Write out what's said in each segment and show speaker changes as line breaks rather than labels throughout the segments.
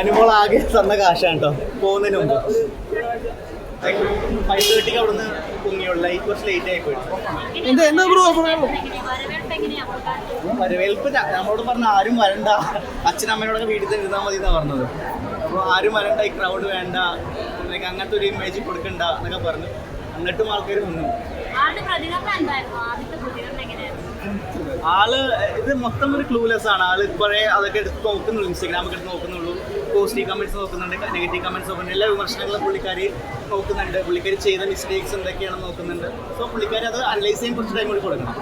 അനുമോൾ ആകെ തന്ന കാശാണ് കേട്ടോ പോകുന്നതിന് മുമ്പ് 5:30 അവിടുന്ന് പൊങ്ങിയുള്ള കുറച്ച് ലേറ്റ് ആയി പോയിട്ട്. വരവേൽപ്പ് നമ്മളോട് പറഞ്ഞ ആരും വരണ്ട, അച്ഛനമ്മയോടൊക്കെ വീട്ടിൽ തന്നെ ഇരുന്നാൽ മതി എന്നാണ് പറഞ്ഞത്. അപ്പോൾ ആരും വരണ്ട, ഈ ക്രൗഡ് വേണ്ട, അങ്ങനത്തെ ഒരു ഇമേജ് കൊടുക്കണ്ട എന്നൊക്കെ പറഞ്ഞു. എന്നിട്ടും ആൾക്കാർ വന്നു. ആള് ഇത് മൊത്തം ഒരു ക്ലൂലെസ് ആണ്. ആള് കുറെ അതൊക്കെ എടുത്ത് നോക്കുന്നുള്ളൂ, ഇൻസ്റ്റാഗ്രാമൊക്കെ എടുത്ത് നോക്കുന്നുള്ളൂ, പോസിറ്റീവ് കമന്റ്സ് നോക്കുന്നുണ്ട്, നെഗറ്റീവ് കമന്റ്സ് നോക്കുന്നുണ്ട്, എല്ലാ വിമർശനങ്ങളും പുള്ളിക്കാരി നോക്കുന്നുണ്ട്, പുള്ളിക്കാരി ചെയ്ത മിസ്റ്റേക്സ് എന്തൊക്കെയാണെന്ന് നോക്കുന്നുണ്ട്. സോ പുള്ളിക്കാരി അത് അനലൈസ് ചെയ്യാൻ കുറച്ച് ടൈം കൂടി കൊടുക്കണം.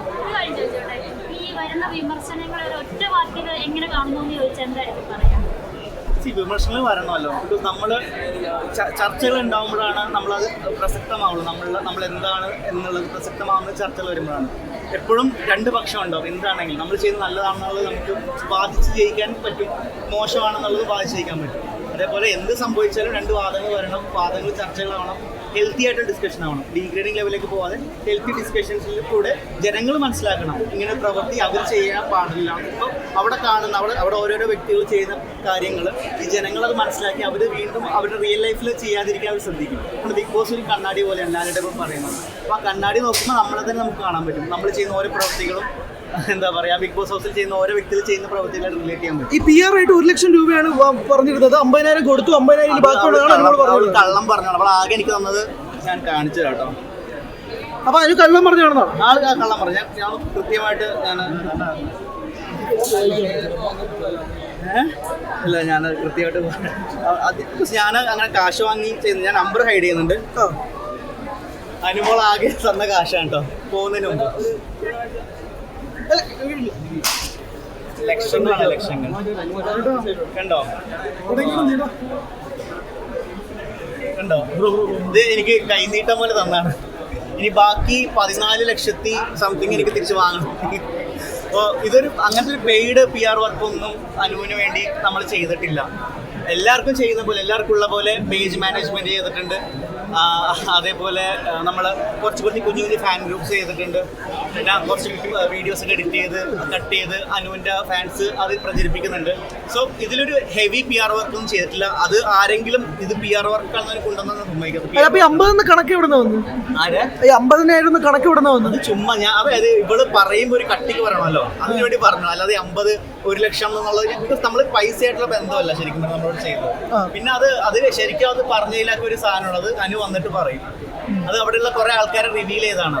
വിമർശനങ്ങൾ വരണമല്ലോ. നമ്മൾ ചർച്ചകൾ ഉണ്ടാകുമ്പോഴാണ് നമ്മളത് പ്രസക്തമാവുള്ളൂ. നമ്മൾ എന്താണ് എന്നുള്ളത് പ്രസക്തമാവുന്ന ചർച്ചകൾ വരുമ്പോഴാണ്. എപ്പോഴും രണ്ട് പക്ഷം ഉണ്ടാവും. എന്താണെങ്കിലും നമ്മൾ ചെയ്യുന്നത് നല്ലതാണെന്നുള്ളത് നമുക്ക് ബാധിച്ച് ജയിക്കാൻ പറ്റും, മോശമാണെന്നുള്ളത് ബാധിച്ച് ജയിക്കാൻ പറ്റും. അതേപോലെ എന്ത് സംഭവിച്ചാലും രണ്ട് വാദങ്ങൾ വരണം, വാദങ്ങൾ ചർച്ചകളാവണം, ഹെൽത്തി ആയിട്ട് ഡിസ്കഷൻ ആവണം. ഡീഗ്രേഡിംഗ് ലെവലിലേക്ക് പോകാതെ ഹെൽത്തി ഡിസ്കഷൻസിൽ കൂടെ ജനങ്ങൾ മനസ്സിലാക്കണം ഇങ്ങനെ പ്രവൃത്തി അവർ ചെയ്യാൻ പാടില്ല. ഇപ്പോൾ അവിടെ കാണുന്ന അവിടെ ഓരോരോ വ്യക്തികൾ ചെയ്യുന്ന കാര്യങ്ങൾ ഈ ജനങ്ങളത് മനസ്സിലാക്കി അവർ വീണ്ടും അവരുടെ റിയൽ ലൈഫിൽ ചെയ്യാതിരിക്കാൻ അവർ ശ്രദ്ധിക്കും. നമ്മൾ ബിഗ് ബോസ് ഒരു കണ്ണാടി പോലെ എല്ലാവരുടെ ഇപ്പം പറയുന്നത്. അപ്പോൾ ആ കണ്ണാടി നോക്കുമ്പോൾ നമ്മളെ തന്നെ നമുക്ക് കാണാൻ പറ്റും. നമ്മൾ ചെയ്യുന്ന ഓരോ പ്രവൃത്തികളും എന്താ പറയാ, ബിഗ് ബോസ് ഹൗസിൽ ചെയ്യുന്ന ഓരോ വ്യക്തികൾ ചെയ്യുന്ന പ്രവൃത്തികളായിട്ട് റിലേറ്റ് ചെയ്യാൻ പറ്റും.
ഈ PR ആയിട്ട് 1 ലക്ഷം രൂപയാണ് പറഞ്ഞിരുന്നത്. 50,000 കൊടുത്തു, 50,000
കള്ളം പറഞ്ഞാണ്. അവൾ ആകെ എനിക്ക് തന്നത് ഞാൻ കാണിച്ചു കേട്ടോ.
അപ്പൊ അതിന് കള്ളം പറഞ്ഞാണെന്നോ?
ആൾ കള്ളം പറഞ്ഞ ഞാൻ കൃത്യമായിട്ട് ഇല്ല, ഞാൻ കൃത്യമായിട്ട് ഞാൻ അങ്ങനെ കാശ് വാങ്ങി ചെയ്യുന്നു. ഞാൻ നമ്പർ ഹൈഡ് ചെയ്യുന്നുണ്ട്. അനുമോൾ ആകെ തന്ന കാശാണ് കേട്ടോ പോകുന്നതിന് മുമ്പ്. ലക്ഷങ്ങളാണ്, ലക്ഷങ്ങൾ. കണ്ടോ കണ്ടോ, ഇത് എനിക്ക് കൈനീട്ടം പോലെ തന്നാണ്. ഇനി ബാക്കി 14 ലക്ഷത്തി സംതിങ് എനിക്ക് തിരിച്ച് വാങ്ങണം. അപ്പോൾ ഇതൊരു അങ്ങനത്തെ ഒരു പെയ്ഡ് PR വർക്കൊന്നും അനുവിന് വേണ്ടി നമ്മൾ ചെയ്തിട്ടില്ല. എല്ലാവർക്കും ചെയ്യുന്ന പോലെ, എല്ലാവർക്കും ഉള്ള പോലെ പേജ് മാനേജ്മെന്റ് ചെയ്തിട്ടുണ്ട്. അതേപോലെ നമ്മൾ കുറച്ച് കുഞ്ഞു ഫാൻ ഗ്രൂപ്പ്സ് ചെയ്തിട്ടുണ്ട്. പിന്നെ കുറച്ച് വീഡിയോസൊക്കെ എഡിറ്റ് ചെയ്ത് കട്ട് ചെയ്ത് അനുവിൻ്റെ ഫാൻസ് അത് പ്രചരിപ്പിക്കുന്നുണ്ട്. സോ ഇതിലൊരു ഹെവി PR വർക്കൊന്നും ചെയ്തിട്ടില്ല. അത് ആരെങ്കിലും ഇത് PR വർക്കാണെന്ന് കൊണ്ടുവന്നു സമ്മതിക്കുന്നത്.
50 കണക്ക് എവിടെ നിന്ന് വന്നു? 50,000 കണക്ക് എവിടെ നിന്ന് വന്നു?
ചുമ്മാ ഞാൻ അതായത് ഇവള് പറയുമ്പോൾ ഒരു കട്ടിക്ക് പറയണമല്ലോ, അതിനു വേണ്ടി പറഞ്ഞു. അല്ലാതെ 50 1 ലക്ഷം എന്നുള്ളത് ബിക്കോസ് നമ്മൾ പൈസയായിട്ടുള്ള ബന്ധമല്ല ശരിക്കും നമ്മളോട് ചെയ്തത്. പിന്നെ അത് ശരിക്കും അത് പറഞ്ഞതിലൊക്കെ ഒരു സാധനമുള്ളത് അനു വന്നിട്ട് പറയും. അത് അവിടെയുള്ള കുറെ ആൾക്കാരെ റിവീൽ ചെയ്താണ്.